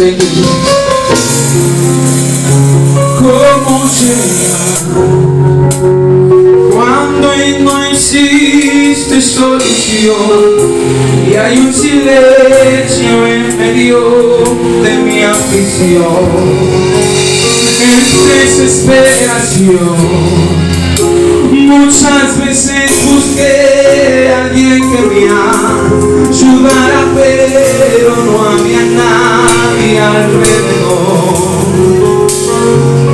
seguir. ¿Cómo será cuando no existe solución y hay un silencio en medio de mi aflicción? En desesperación muchas veces busqué a alguien que me ayudara, pero no había nadie alrededor.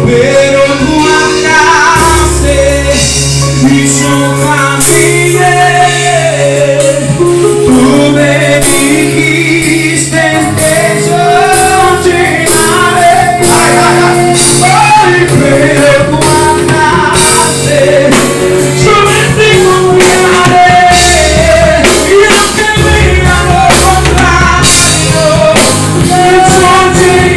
Pero tú hablaste y yo caminé. Tú me dijiste que yo llegaré. Ay, pero tú hablaste, yo me confiaré. Y aunque diga lo contrario, yo llegaré.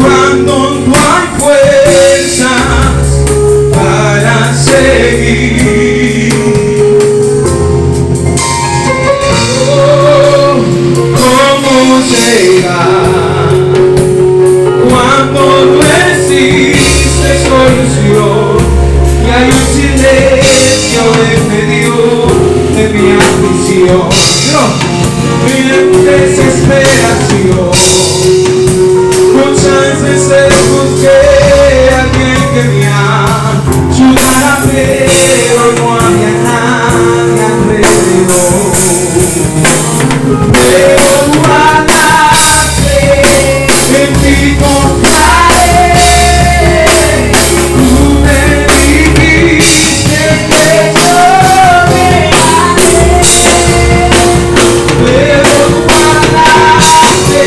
Cuando no hay fuerzas para seguir, ¿cómo llegar cuando no existe solución y hay un silencio en medio de mi aflicción? Mi desesperación, muchas veces busqué a alguien que me ayudara, pero no había nadie alrededor. Pero tú hablaste, en ti confiaré. Tú me dijiste que yo llegaré. Pero tú hablaste,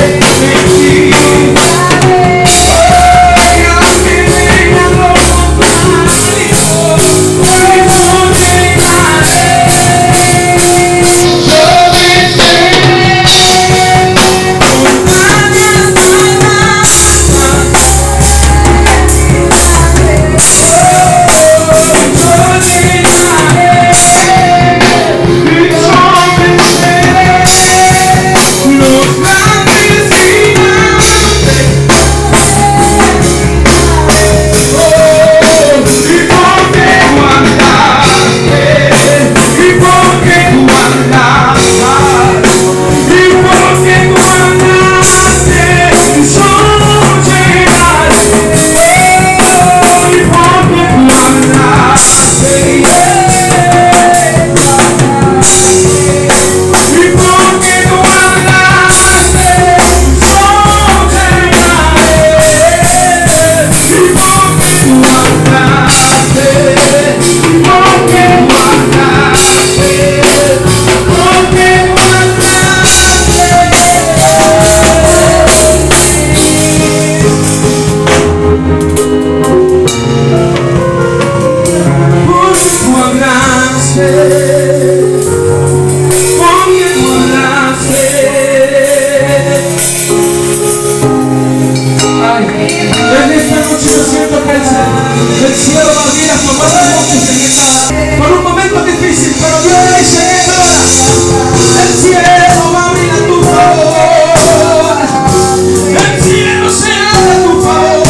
en ti confiaré. Aunque digan lo contrario, yo llegaré. El cielo va a abrir las puertas por un momento difícil, pero Dios dice en esta hora, el cielo va a abrir a tu favor, el cielo se abre a tu favor.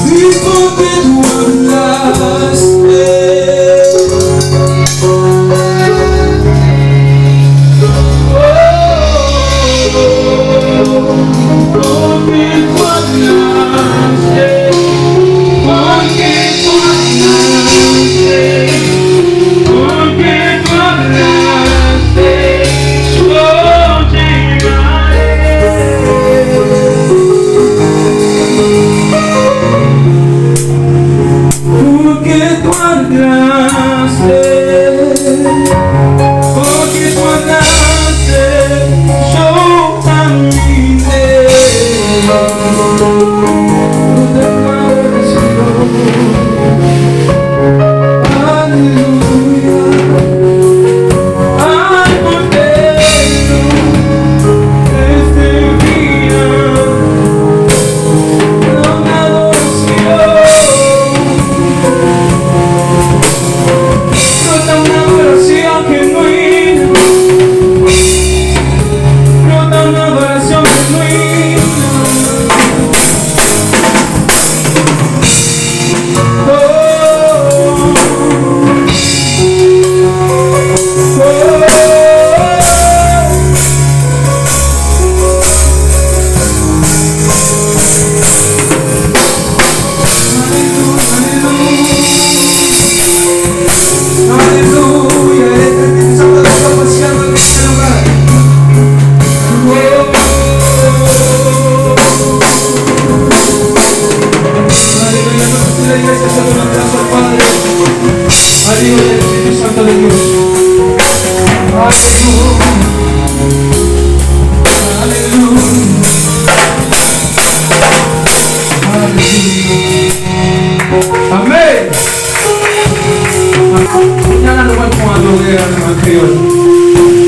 Y porque tú hablaste, un aplauso al Padre, al Hijo y al Espíritu Santo de Dios. Aleluya.